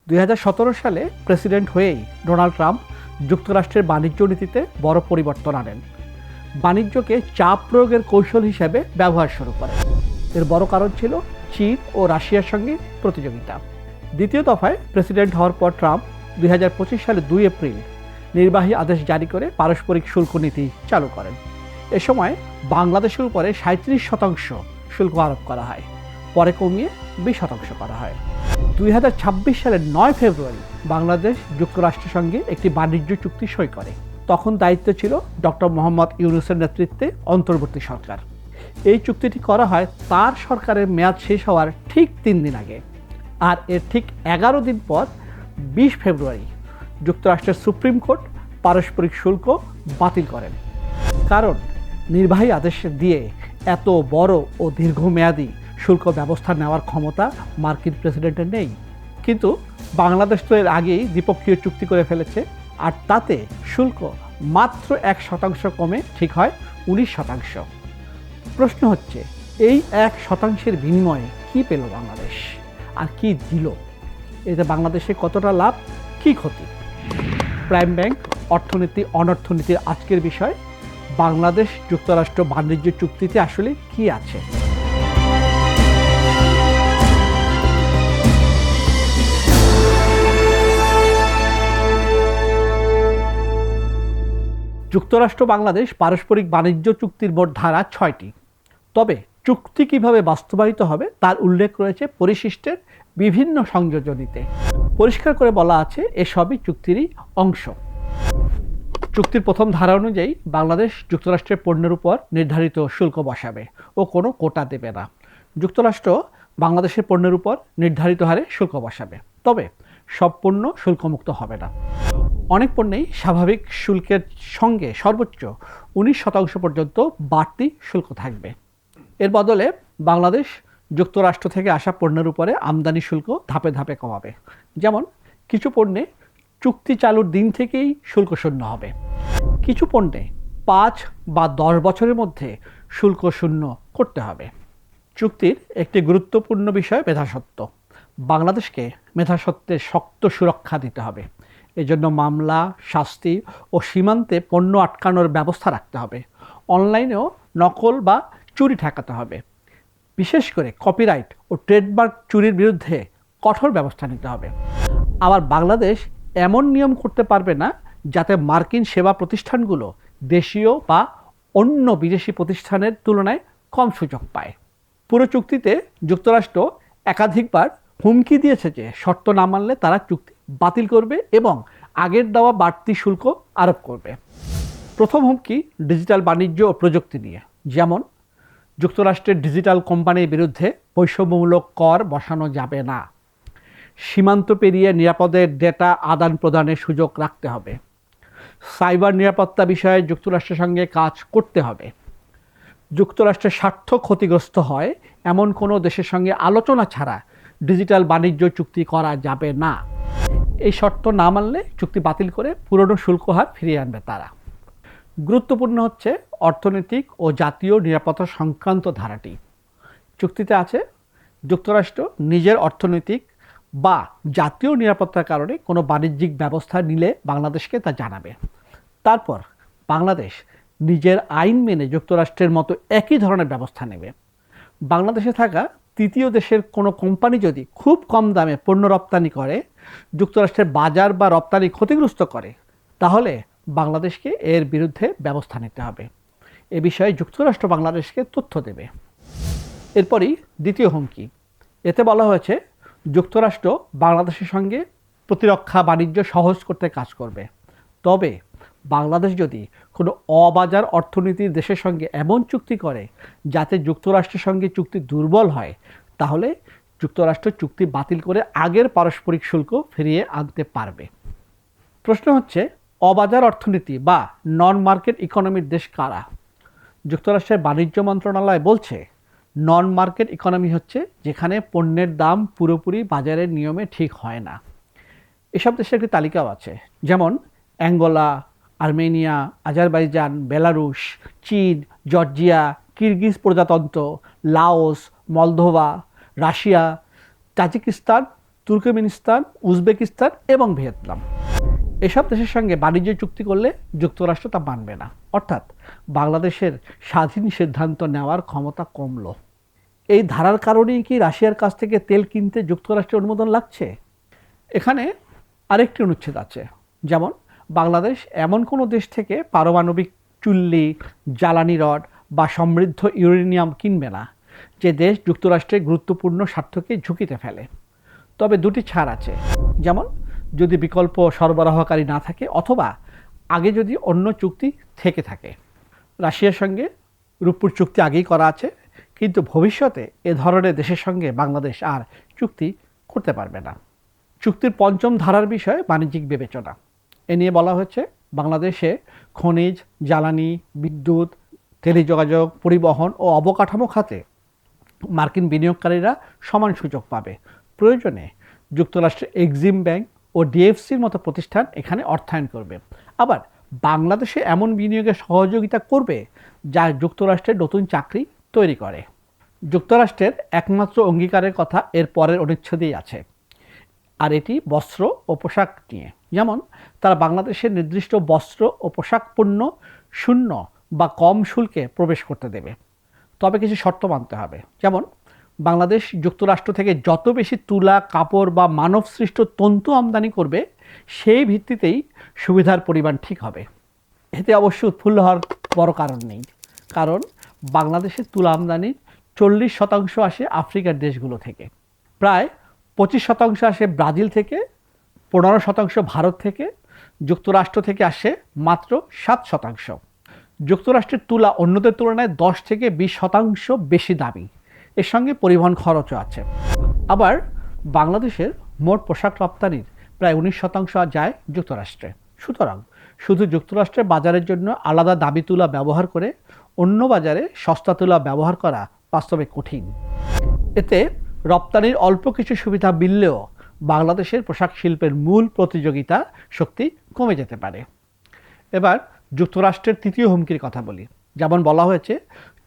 2017 সালে প্রেসিডেন্ট হয়েই Donald Trump যুক্তরাষ্ট্রের বাণিজ্য নীতিতে বড় পরিবর্তন আনেন। বাণিজ্যকে চাপ প্রয়োগের কৌশল হিসেবে ব্যবহার শুরু করেন। এর বড় কারণ ছিল চীন ও রাশিয়ার সঙ্গে প্রতিযোগিতা। দ্বিতীয় দফায় প্রেসিডেন্ট হওয়ার পর ট্রাম্প 2025 সালে 2 এপ্রিল নির্বাহী আদেশ জারি করে পারস্পরিক শুল্ক নীতি চালু করেন। এ সময় বাংলাদেশের উপরে 37% শুল্ক আরোপ করা হয়, পরে কমিয়ে 20% করা হয়। 2026 সালের 9 ফেব্রুয়ারি বাংলাদেশ যুক্তরাষ্ট্রের সঙ্গে একটি বাণিজ্য চুক্তি সই করে। তখন দায়িত্বে ছিল ডক্টর মোহাম্মদ ইউনূসের নেতৃত্বে অন্তর্বর্তী সরকার। এই চুক্তিটি করা হয় তার সরকারের মেয়াদ শেষ হওয়ার ঠিক 3 দিন আগে। আর এর ঠিক 11 দিন পর 20 ফেব্রুয়ারি যুক্তরাষ্ট্রের সুপ্রিম কোর্ট পারস্পরিক শুল্ক বাতিল করেন। কারণ নির্বাহী আদেশ দিয়ে এত বড় ও দীর্ঘমেয়াদী শুল্ক ব্যবস্থা নেওয়ার ক্ষমতা মার্কিন প্রেসিডেন্টের নেই। কিন্তু বাংলাদেশ তো এর আগেই দ্বিপক্ষীয় চুক্তি করে ফেলেছে, আর তাতে শুল্ক মাত্র 1% কমে ঠিক হয় 19%। প্রশ্ন হচ্ছে, এই 1%-এর বিনিময়ে কি পেল বাংলাদেশ, আর কি দিল? এতে বাংলাদেশে কতটা লাভ, কি ক্ষতি? প্রাইম ব্যাংক অর্থনীতি অনর্থনীতির আজকের বিষয়, বাংলাদেশ যুক্তরাষ্ট্র বাণিজ্য চুক্তিতে আসলে কি আছে। যুক্তরাষ্ট্র বাংলাদেশ পারস্পরিক বাণিজ্য চুক্তির মোট ধারা 6টি। তবে চুক্তি কিভাবে বাস্তবায়িত হবে তার উল্লেখ রয়েছে পরিশিষ্টের বিভিন্ন সংযোজনীতে। পরিষ্কার করে বলা আছে এসবই চুক্তিরই অংশ। চুক্তির প্রথম ধারা অনুযায়ী বাংলাদেশ যুক্তরাষ্ট্রের পণ্যের উপর নির্ধারিত শুল্ক বসাবে ও কোনো কোটা দেবে না। যুক্তরাষ্ট্র বাংলাদেশের পণ্যের উপর নির্ধারিত হারে শুল্ক বসাবে, তবে সব পণ্য শুল্কমুক্ত হবে না। অনেক পণ্যেই স্বাভাবিক শুল্কের সঙ্গে সর্বোচ্চ 19% পর্যন্ত বাড়তি শুল্ক থাকবে। এর বদলে বাংলাদেশ যুক্তরাষ্ট্র থেকে আসা পণ্যের উপরে আমদানি শুল্ক ধাপে ধাপে কমাবে। যেমন কিছু পণ্যে চুক্তি চালুর দিন থেকেই শুল্ক শূন্য হবে, কিছু পণ্যে 5 বা 10 বছরের মধ্যে শুল্ক শূন্য করতে হবে। চুক্তির একটি গুরুত্বপূর্ণ বিষয় মেধাস্বত্ব। বাংলাদেশকে মেধাস্বত্বের শক্ত সুরক্ষা দিতে হবে। এজন্য মামলা, শাস্তি ও সীমান্তে পণ্য আটকানোর ব্যবস্থা রাখতে হবে। অনলাইনেও নকল বা চুরি ঠেকাতে হবে। বিশেষ করে কপিরাইট ও ট্রেডমার্ক চুরির বিরুদ্ধে কঠোর ব্যবস্থা নিতে হবে। আবার বাংলাদেশ এমন নিয়ম করতে পারবে না যাতে মার্কিন সেবা প্রতিষ্ঠানগুলো দেশীয় বা অন্য বিদেশি প্রতিষ্ঠানের তুলনায় কম সুযোগ পায়। পুরো চুক্তিতে যুক্তরাষ্ট্র একাধিকবার হুমকি দিয়েছে যে শর্ত না মানলে তারা চুক্তি বাতিল করবে এবং আগের দেওয়া বাড়তি শুল্ক আরোপ করবে। প্রথম হুমকি ডিজিটাল বাণিজ্য ও প্রযুক্তি নিয়ে। যেমন যুক্তরাষ্ট্রের ডিজিটাল কোম্পানির বিরুদ্ধে বৈষম্যমূলক কর বসানো যাবে না। সীমান্ত পেরিয়ে নিরাপদের ডেটা আদান প্রদানের সুযোগ রাখতে হবে। সাইবার নিরাপত্তা বিষয়ে যুক্তরাষ্ট্রের সঙ্গে কাজ করতে হবে। যুক্তরাষ্ট্রের স্বার্থ ক্ষতিগ্রস্ত হয় এমন কোনো দেশের সঙ্গে আলোচনা ছাড়া ডিজিটাল বাণিজ্য চুক্তি করা যাবে না। এই শর্ত না মানলে চুক্তি বাতিল করে পুরনো শুল্ক হার ফিরিয়ে আনবে তারা। গুরুত্বপূর্ণ হচ্ছে অর্থনৈতিক ও জাতীয় নিরাপত্তা সংক্রান্ত ধারাটি। চুক্তিতে আছে যুক্তরাষ্ট্র নিজের অর্থনৈতিক বা জাতীয় নিরাপত্তার কারণে কোনো বাণিজ্যিক ব্যবস্থা নিলে বাংলাদেশকে তা জানাবে। তারপর বাংলাদেশ নিজের আইন মেনে যুক্তরাষ্ট্রের মতো একই ধরনের ব্যবস্থা নেবে। বাংলাদেশে থাকা তৃতীয় দেশের কোনো কোম্পানি যদি খুব কম দামে পণ্য রপ্তানি করে, যুক্তরাষ্ট্রের বাজার বা রপ্তানি ক্ষতিগ্রস্ত করে, তাহলে বাংলাদেশকে এর বিরুদ্ধে ব্যবস্থা নিতে হবে। এ বিষয়ে যুক্তরাষ্ট্র বাংলাদেশকে তথ্য দেবে। এরপরই দ্বিতীয় হুমকি। এতে বলা হয়েছে যুক্তরাষ্ট্র বাংলাদেশের সঙ্গে প্রতিরক্ষা বাণিজ্য সহজ করতে কাজ করবে। তবে বাংলাদেশ যদি কোনো অবাজার অর্থনীতির দেশের সঙ্গে এমন চুক্তি করে যাতে যুক্তরাষ্ট্রের সঙ্গে চুক্তি দুর্বল হয়, তাহলে যুক্তরাষ্ট্র চুক্তি বাতিল করে আগের পারস্পরিক শুল্ক ফিরিয়ে আনতে পারবে। প্রশ্ন হচ্ছে, অবাজার অর্থনীতি বা নন মার্কেট ইকোনমির দেশ কারা? যুক্তরাষ্ট্রের বাণিজ্য মন্ত্রণালয় বলছে, নন মার্কেট ইকোনমি হচ্ছে যেখানে পণ্যের দাম পুরোপুরি বাজারের নিয়মে ঠিক হয় না। এসব দেশের একটি তালিকাও আছে, যেমন অ্যাঙ্গোলা, আর্মেনিয়া, আজারবাইজান, বেলারুশ, চীন, জর্জিয়া, কিরগিজ প্রজাতন্ত্র, Laos, Moldova, Russia, Tajikistan, Turkmenistan, Uzbekistan এবং ভিয়েতনাম। এসব দেশের সঙ্গে বাণিজ্য চুক্তি করলে যুক্তরাষ্ট্র তা মানবে না, অর্থাৎ বাংলাদেশের স্বাধীন সিদ্ধান্ত নেওয়ার ক্ষমতা কমল। এই ধারার কারণেই কি রাশিয়ার কাছ থেকে তেল কিনতে যুক্তরাষ্ট্রের অনুমোদন লাগছে? এখানে আরেকটি অনুচ্ছেদ আছে, যেমন বাংলাদেশ এমন কোনো দেশ থেকে পারমাণবিক চুল্লি, জ্বালানি রড বা সমৃদ্ধ ইউরেনিয়াম কিনবে না যে দেশ যুক্তরাষ্ট্রের গুরুত্বপূর্ণ স্বার্থকে ঝুঁকিতে ফেলে। তবে দুটি ছাড় আছে, যেমন যদি বিকল্প সরবরাহকারী না থাকে অথবা আগে যদি অন্য চুক্তি থেকে থাকে। রাশিয়ার সঙ্গে রূপপুর চুক্তি আগেই করা আছে, কিন্তু ভবিষ্যতে এ ধরনের দেশের সঙ্গে বাংলাদেশ আর চুক্তি করতে পারবে না। চুক্তির পঞ্চম ধারার বিষয় বাণিজ্যিক বিবেচনা। এ নিয়ে বলা হয়েছে বাংলাদেশে খনিজ, জ্বালানি, বিদ্যুৎ, টেলিযোগাযোগ, পরিবহন ও অবকাঠামো খাতে মার্কিন বিনিয়োগকারীরা সমান সুযোগ পাবে। প্রয়োজনে যুক্তরাষ্ট্রের এক্সিম ব্যাংক ও ডিএফসির মতো প্রতিষ্ঠান এখানে অর্থায়ন করবে। আবার বাংলাদেশে এমন বিনিয়োগে সহযোগিতা করবে যা যুক্তরাষ্ট্রের নতুন চাকরি তৈরি করে। যুক্তরাষ্ট্রের একমাত্র অঙ্গীকারের কথা এর পরের অনুচ্ছেদেই আছে, আর এটি বস্ত্র ও পোশাক নিয়ে। যেমন তারা বাংলাদেশের নির্দিষ্ট বস্ত্র ও পোশাক পণ্য শূন্য বা কম শুল্কে প্রবেশ করতে দেবে, তবে কিছু শর্ত মানতে হবে। যেমন বাংলাদেশ যুক্তরাষ্ট্র থেকে যত বেশি তুলা, কাপড় বা মানব সৃষ্ট তন্তু আমদানি করবে সেই ভিত্তিতেই সুবিধার পরিমাণ ঠিক হবে। এতে অবশ্য উৎফুল্ল হওয়ার বড় কারণ নেই, কারণ বাংলাদেশের তুলা আমদানির 40% আসে আফ্রিকার দেশগুলো থেকে, প্রায় 25% আসে ব্রাজিল থেকে, 15% ভারত থেকে, যুক্তরাষ্ট্র থেকে আসে মাত্র 7%। যুক্তরাষ্ট্রের তুলা অন্যদের তুলনায় 10 থেকে 20% বেশি দামি, এর সঙ্গে পরিবহন খরচও আছে। আবার বাংলাদেশের মোট পোশাক রপ্তানির প্রায় 19% যায় যুক্তরাষ্ট্রে। সুতরাং শুধু যুক্তরাষ্ট্রের বাজারের জন্য আলাদা দামি তুলা ব্যবহার করে অন্য বাজারে সস্তা তুলা ব্যবহার করা বাস্তবে কঠিন। এতে রপ্তানির অল্প কিছু সুবিধা মিললেও বাংলাদেশের পোশাক শিল্পের মূল প্রতিযোগিতা শক্তি কমে যেতে পারে। এবার যুক্তরাষ্ট্রের তৃতীয় হুমকির কথা বলি। যেমন বলা হয়েছে,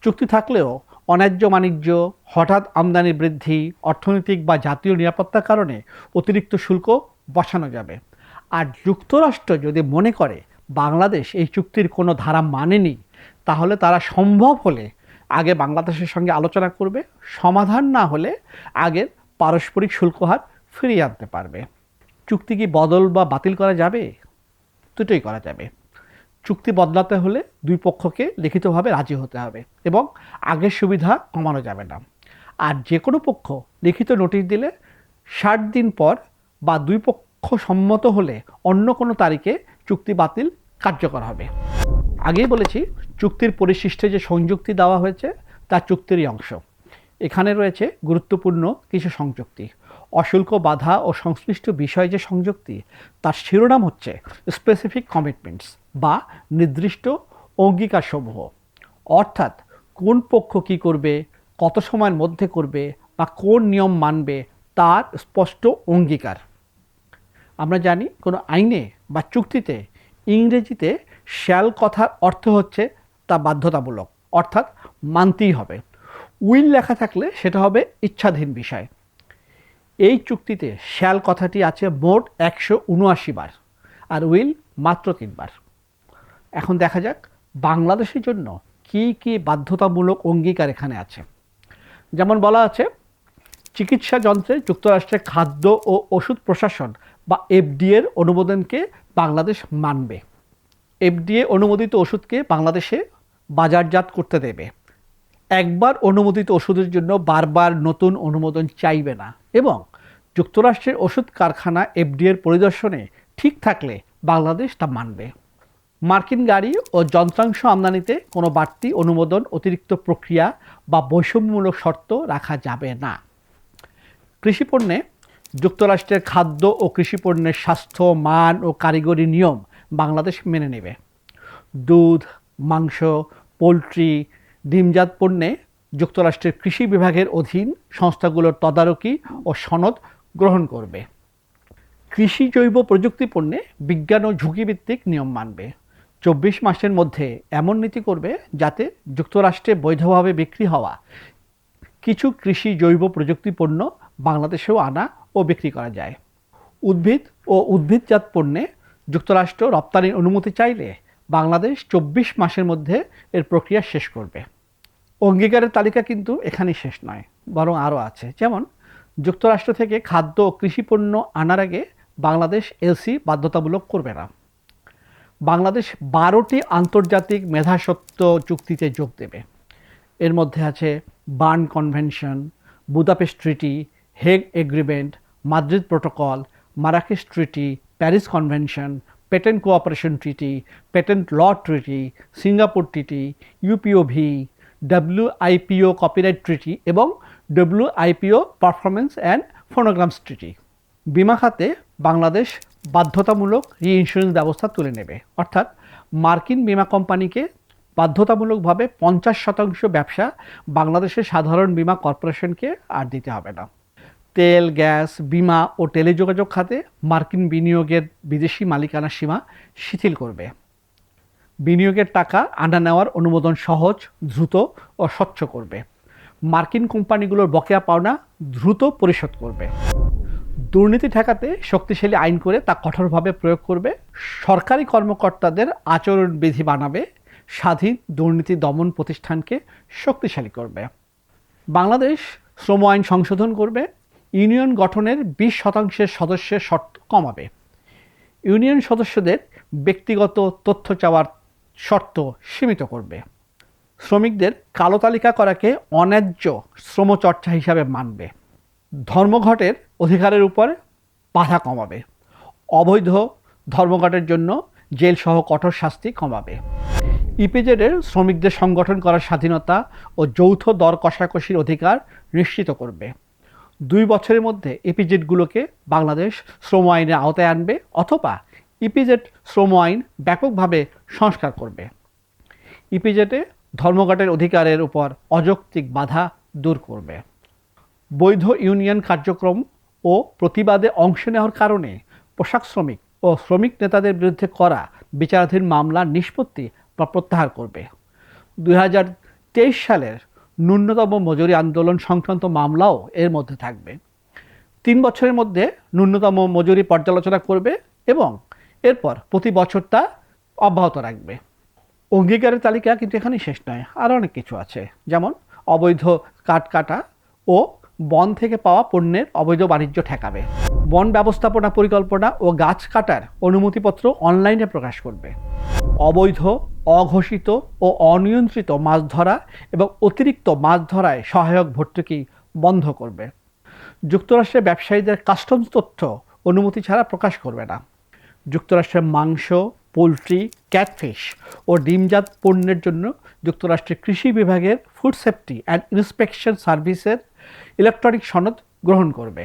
চুক্তি থাকলেও অন্যায্য বাণিজ্য, হঠাৎ আমদানি বৃদ্ধি, অর্থনৈতিক বা জাতীয় নিরাপত্তার কারণে অতিরিক্ত শুল্ক বসানো যাবে। আর যুক্তরাষ্ট্র যদি মনে করে বাংলাদেশ এই চুক্তির কোনো ধারা মানেনি, তাহলে তারা সম্ভব হলে আগে বাংলাদেশের সঙ্গে আলোচনা করবে, সমাধান না হলে আগের পারস্পরিক শুল্ক হার ফিরিয়ে আনতে পারবে। চুক্তি কি বদল বা বাতিল করা যাবে? দুটোই করা যাবে। চুক্তি বদলাতে হলে দুই পক্ষকে লিখিতভাবে রাজি হতে হবে এবং আগের সুবিধা কমানো যাবে না। আর যে কোনো পক্ষ লিখিত নোটিশ দিলে 60 দিন পর বা দুই পক্ষ সম্মত হলে অন্য কোনো তারিখে চুক্তি বাতিল কার্যকর হবে। আগেই বলেছি, চুক্তির পরিশিষ্টে যে সংযুক্তি দেওয়া হয়েছে তা চুক্তিরই অংশ। এখানে রয়েছে গুরুত্বপূর্ণ কিছু সংযুক্তি। অশুল্ক বাধা ও সংশ্লিষ্ট বিষয় যে সংযুক্তি, তার শিরোনাম হচ্ছে স্পেসিফিক কমিটমেন্টস বা নির্দিষ্ট অঙ্গীকারসমূহ। অর্থাৎ কোন পক্ষ কী করবে, কত সময়ের মধ্যে করবে বা কোন নিয়ম মানবে তার স্পষ্ট অঙ্গীকার। আমরা জানি কোনো আইনে বা চুক্তিতে ইংরেজিতে শ্যাল কথার অর্থ হচ্ছে তা বাধ্যতামূলক, অর্থাৎ মানতেই হবে। উইল লেখা থাকলে সেটা হবে ইচ্ছাধীন বিষয়। এই চুক্তিতে শ্যাল কথাটি আছে মোট 179 বার, আর উইল মাত্র 3 বার। এখন দেখা যাক বাংলাদেশের জন্য কি কি বাধ্যতামূলক অঙ্গীকার এখানে আছে। যেমন বলা আছে, চিকিৎসা যন্ত্রে যুক্তরাষ্ট্রের খাদ্য ও ওষুধ প্রশাসন বা এফডিএর অনুমোদনকে বাংলাদেশ মানবে। এফডিএ অনুমোদিত ওষুধকে বাংলাদেশে বাজারজাত করতে দেবে। একবার অনুমোদিত ওষুধের জন্য বারবার নতুন অনুমোদন চাইবে না এবং যুক্তরাষ্ট্রের ওষুধ কারখানা এফডিএর পরিদর্শনে ঠিক থাকলে বাংলাদেশ তা মানবে। মার্কিন গাড়ি ও যন্ত্রাংশ আমদানিতে কোনো বাড়তি অনুমোদন, অতিরিক্ত প্রক্রিয়া বা বৈষম্যমূলক শর্ত রাখা যাবে না। কৃষিপণ্যে যুক্তরাষ্ট্রের খাদ্য ও কৃষিপণ্যের স্বাস্থ্য, মান ও কারিগরি নিয়ম বাংলাদেশ মেনে নেবে। দুধ, মাংস, পোলট্রি, ডিমজাত পণ্যে যুক্তরাষ্ট্রের কৃষি বিভাগের অধীন সংস্থাগুলোর তদারকি ও সনদ গ্রহণ করবে। কৃষি জৈব প্রযুক্তি পণ্যে বিজ্ঞান ও ঝুঁকিভিত্তিক নিয়ম মানবে। 24 মাসের মধ্যে এমন নীতি করবে যাতে যুক্তরাষ্ট্রে বৈধভাবে বিক্রি হওয়া কিছু কৃষি জৈব প্রযুক্তি পণ্য বাংলাদেশেও আনা ও বিক্রি করা যায়। উদ্ভিদ ও উদ্ভিদজাত পণ্যে যুক্তরাষ্ট্র রপ্তানির অনুমতি চাইলে বাংলাদেশ 24 মাসের মধ্যে এর প্রক্রিয়া শেষ করবে। অঙ্গীকারের তালিকা কিন্তু এখানেই শেষ নয়, বরং আরও আছে। যেমন যুক্তরাষ্ট্র থেকে খাদ্য ও কৃষিপণ্য আনার আগে বাংলাদেশ এলসি বাধ্যতামূলক করবে না। বাংলাদেশ 12টি আন্তর্জাতিক মেধাস্বত্ব চুক্তিতে যোগ দেবে। এর মধ্যে আছে Berne convention, Budapest treaty, Hague agreement, Madrid protocol, Marrakesh treaty, Paris convention, patent cooperation treaty, patent law treaty, Singapore treaty, UPOV, WIPO copyright treaty এবং WIPO performance and phonograms treaty. বিমা খাতে বাংলাদেশ বাধ্যতামূলক রিইন্স্যুরেন্স ব্যবস্থা তুলে নেবে, অর্থাৎ মার্কিন বিমা কোম্পানিকে বাধ্যতামূলকভাবে 50% ব্যবসা বাংলাদেশের সাধারণ বিমা কর্পোরেশনকে আর দিতে হবে না। তেল, গ্যাস, বিমা ও টেলিযোগাযোগ খাতে মার্কিন বিনিয়োগের বিদেশি মালিকানা সীমা শিথিল করবে। বিনিয়োগের টাকা আনা নেওয়ার অনুমোদন সহজ, দ্রুত ও স্বচ্ছ করবে। মার্কিন কোম্পানিগুলোর বকেয়া পাওনা দ্রুত পরিশোধ করবে। দুর্নীতি ঠেকাতে শক্তিশালী আইন করে তা কঠোরভাবে প্রয়োগ করবে। সরকারি কর্মকর্তাদের আচরণবিধি বানাবে। স্বাধীন দুর্নীতি দমন প্রতিষ্ঠানকে শক্তিশালী করবে। বাংলাদেশ শ্রম আইন সংশোধন করবে। ইউনিয়ন গঠনের 20% সদস্যের শর্ত কমাবে। ইউনিয়ন সদস্যদের ব্যক্তিগত তথ্য চাওয়ার শর্ত সীমিত করবে। শ্রমিকদের কালো তালিকা করাকে অন্যায্য শ্রমচর্চা হিসাবে মানবে। ধর্মঘটের অধিকারের উপর বাধা কমাবে। অবৈধ ধর্মঘটের জন্য জেলসহ কঠোর শাস্তি কমাবে। ইপিজেডের শ্রমিকদের সংগঠন করার স্বাধীনতা ও যৌথ দর কষাকষির অধিকার নিশ্চিত করবে। 2 বছরের মধ্যে ইপিজেডগুলোকে বাংলাদেশ শ্রম আইনের আওতায় আনবে অথবা ইপিজেড শ্রম আইন ব্যাপকভাবে সংস্কার করবে। ইপিজেডে ধর্মঘটের অধিকারের উপর অযৌক্তিক বাধা দূর করবে। বৈধ ইউনিয়ন কার্যক্রম ও প্রতিবাদে অংশ নেওয়ার কারণে পোশাক শ্রমিক ও শ্রমিক নেতাদের বিরুদ্ধে করা বিচারাধীন মামলা নিষ্পত্তি বা প্রত্যাহার করবে। 2023 সালের ন্যূনতম মজুরি আন্দোলন সংক্রান্ত মামলাও এর মধ্যে থাকবে। 3 বছরের মধ্যে ন্যূনতম মজুরি পর্যালোচনা করবে এবং এরপর প্রতি বছর তা অব্যাহত রাখবে। অঙ্গীকারের তালিকা কিন্তু এখানেই শেষ নয়, আরও অনেক কিছু আছে। যেমন অবৈধ কাঠ কাটা ও বন থেকে পাওয়া পণ্যের অবৈধ বাণিজ্য ঠেকাবে। বন ব্যবস্থাপনা পরিকল্পনা ও গাছ কাটার অনুমতিপত্র অনলাইনে প্রকাশ করবে। অবৈধ, অঘোষিত ও অনিয়ন্ত্রিত মাছ ধরা এবং অতিরিক্ত মাছ ধরায় সহায়ক ভর্তুকি বন্ধ করবে। যুক্তরাষ্ট্রের ব্যবসায়ীদের কাস্টমস তথ্য অনুমতি ছাড়া প্রকাশ করবে না। যুক্তরাষ্ট্রের মাংস, পোলট্রি, ক্যাটফিশ ও ডিমজাত পণ্যের জন্য যুক্তরাষ্ট্রের কৃষি বিভাগের ফুড সেফটি অ্যান্ড ইন্সপেকশন সার্ভিসের ইলেকট্রনিক সনদ গ্রহণ করবে।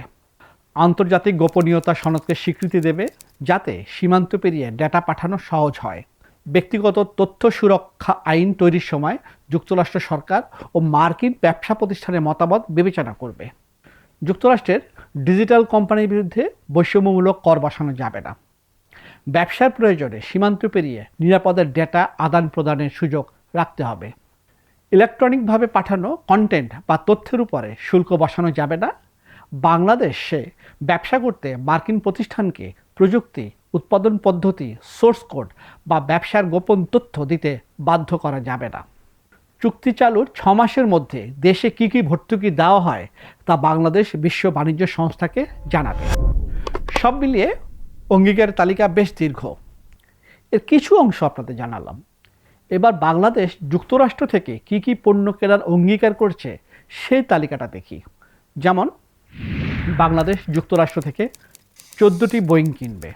আন্তর্জাতিক গোপনীয়তা সনদকে স্বীকৃতি দেবে যাতে সীমান্ত পেরিয়ে ডেটা পাঠানো সহজ হয়। ব্যক্তিগত তথ্য সুরক্ষা আইন তৈরির সময় যুক্তরাষ্ট্র সরকার ও মার্কিন ব্যবসা প্রতিষ্ঠানের মতামত বিবেচনা করবে। যুক্তরাষ্ট্রের ডিজিটাল কোম্পানির বিরুদ্ধে বৈষম্যমূলক কর বসানো যাবে না। ব্যবসার প্রয়োজনে সীমান্ত পেরিয়ে নিরাপদের ডেটা আদান প্রদানের সুযোগ রাখতে হবে। ইলেকট্রনিকভাবে পাঠানো কন্টেন্ট বা তথ্যের উপরে শুল্ক বসানো যাবে না। বাংলাদেশে ব্যবসা করতে মার্কিন প্রতিষ্ঠানকে প্রযুক্তি, উৎপাদন পদ্ধতি, সোর্স কোড বা ব্যবসার গোপন তথ্য দিতে বাধ্য করা যাবে না। চুক্তি চালুর 6 মাসের মধ্যে দেশে কী কী ভর্তুকি দেওয়া হয় তা বাংলাদেশ বিশ্ব বাণিজ্য সংস্থাকে জানাবে। সব মিলিয়ে অঙ্গীকারের তালিকা বেশ দীর্ঘ। এর কিছু অংশ আপনাদের জানালাম। এবার বাংলাদেশ যুক্তরাষ্ট্র থেকে কী কী পণ্য কেনার অঙ্গীকার করছে সেই তালিকাটা দেখি। যেমন বাংলাদেশ যুক্তরাষ্ট্র থেকে 14টি বোয়িং কিনবে।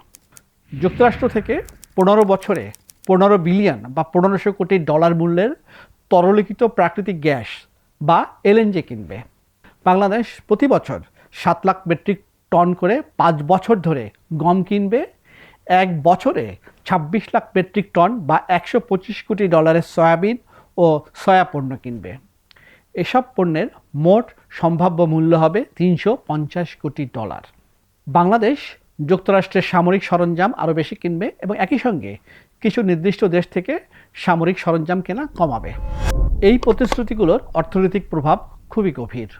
যুক্তরাষ্ট্র থেকে 15 বছরে 15 বিলিয়ন বা 1500 কোটি ডলার মূল্যের তরলীকৃত প্রাকৃতিক গ্যাস বা এলএনজি কিনবে। বাংলাদেশ প্রতি বছর 7 লাখ মেট্রিক টন করে 5 বছর ধরে গম কিনবে। 1 বছরে 26 লাখ মেট্রিক টন বা 125 কোটি ডলারের সয়াবিন ও সয়া পণ্য কিনবে। এসব পণ্যের মোট সম্ভাব্য মূল্য হবে 350 কোটি ডলার। বাংলাদেশ যুক্তরাষ্ট্রের সামরিক সরঞ্জাম আরও বেশি কিনবে এবং একই সঙ্গে কিছু নির্দিষ্ট দেশ থেকে সামরিক সরঞ্জাম কেনা কমাবে। এই প্রতিশ্রুতিগুলোর অর্থনৈতিক প্রভাব খুবই গভীর।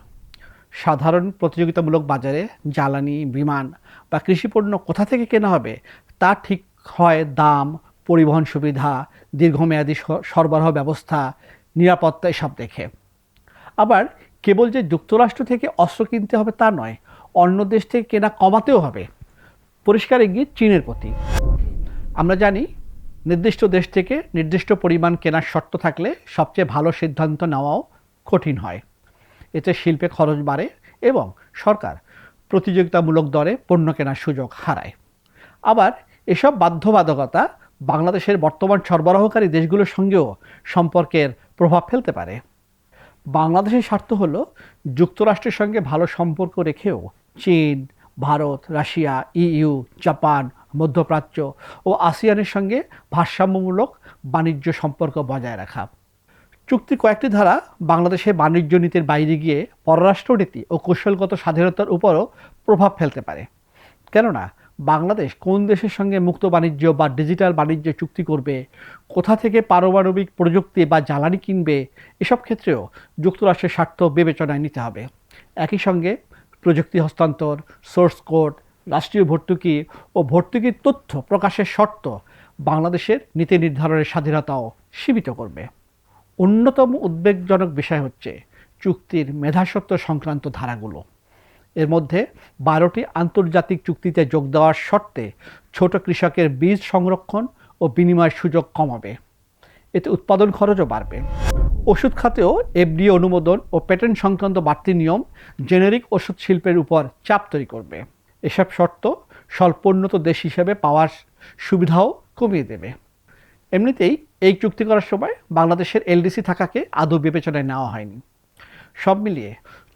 সাধারণ প্রতিযোগিতামূলক বাজারে জ্বালানি, বিমান বা কৃষিপণ্য কোথা থেকে কেনা হবে তা ঠিক হয় দাম, পরিবহন সুবিধা, দীর্ঘমেয়াদী সরবরাহ ব্যবস্থা, নিরাপত্তা এসব দেখে। আবার কেবল যে যুক্তরাষ্ট্র থেকে অস্ত্র কিনতে হবে তা নয়, অন্য দেশ থেকে কেনা কমাতেও হবে। পরিষ্কার ইঙ্গিত চীনের প্রতি। আমরা জানি নির্দিষ্ট দেশ থেকে নির্দিষ্ট পরিমাণ কেনার শর্ত থাকলে সবচেয়ে ভালো সিদ্ধান্ত নেওয়াও কঠিন হয়। এতে শিল্পে খরচ বাড়ে এবং সরকার প্রতিযোগিতামূলক দরে পণ্য কেনার সুযোগ হারায়। আবার এসব বাধ্যবাধকতা বাংলাদেশের বর্তমান সরবরাহকারী দেশগুলোর সঙ্গেও সম্পর্কের প্রভাব ফেলতে পারে। বাংলাদেশের স্বার্থ হল যুক্তরাষ্ট্রের সঙ্গে ভালো সম্পর্ক রেখেও চীন, ভারত, রাশিয়া, ইইউ, জাপান, মধ্যপ্রাচ্য ও আসিয়ানের সঙ্গে ভারসাম্যমূলক বাণিজ্য সম্পর্ক বজায় রাখা। চুক্তির কয়েকটি ধারা বাংলাদেশের বাণিজ্য নীতির বাইরে গিয়ে পররাষ্ট্রনীতি ও কৌশলগত স্বাধীনতার উপরও প্রভাব ফেলতে পারে। কেননা বাংলাদেশ কোন দেশের সঙ্গে মুক্ত বাণিজ্য বা ডিজিটাল বাণিজ্য চুক্তি করবে, কোথা থেকে পারমাণবিক প্রযুক্তি বা জ্বালানি কিনবে, এসব ক্ষেত্রেও যুক্তরাষ্ট্রের স্বার্থ বিবেচনায় নিতে হবে। একই সঙ্গে প্রযুক্তি হস্তান্তর, সোর্স কোড, রাষ্ট্রীয় ভর্তুকি ও ভর্তুকির তথ্য প্রকাশের শর্ত বাংলাদেশের নীতি নির্ধারণের স্বাধীনতাও সীমিত করবে। অন্যতম উদ্বেগজনক বিষয় হচ্ছে চুক্তির মেধাস্বত্ব সংক্রান্ত ধারাগুলো। এর মধ্যে 12টি আন্তর্জাতিক চুক্তিতে যোগ দেওয়ার শর্তে ছোট কৃষকের বীজ সংরক্ষণ ও বিনিময়ের সুযোগ কমাবে। এতে উৎপাদন খরচও বাড়বে। ওষুধ খাতেও এফডিএ অনুমোদন ও পেটেন্ট সংক্রান্ত বাড়তি নিয়ম জেনেরিক ওষুধ শিল্পের উপর চাপ তৈরি করবে। এসব শর্ত স্বল্পোন্নত দেশ হিসেবে পাওয়ার সুবিধাও কমিয়ে দেবে। এমনিতেই এই চুক্তি করার সময় বাংলাদেশের এলডিসি থাকাকে আদৌ বিবেচনায় নেওয়া হয়নি। সব মিলিয়ে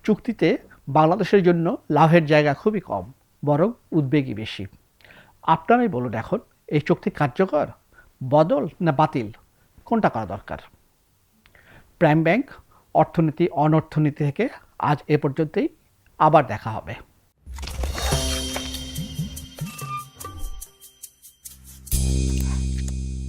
চুক্তিতে বাংলাদেশের জন্য লাভের জায়গা খুবই কম, বরং উদ্বেগই বেশি। আপনারাই বলুন এখন, এই চুক্তি কার্যকর, বদল না বাতিল, কোনটা করা দরকার? প্রাইম ব্যাংক অর্থনীতি অনর্থনীতি থেকে আজ এ পর্যন্তই। আবার দেখা হবে।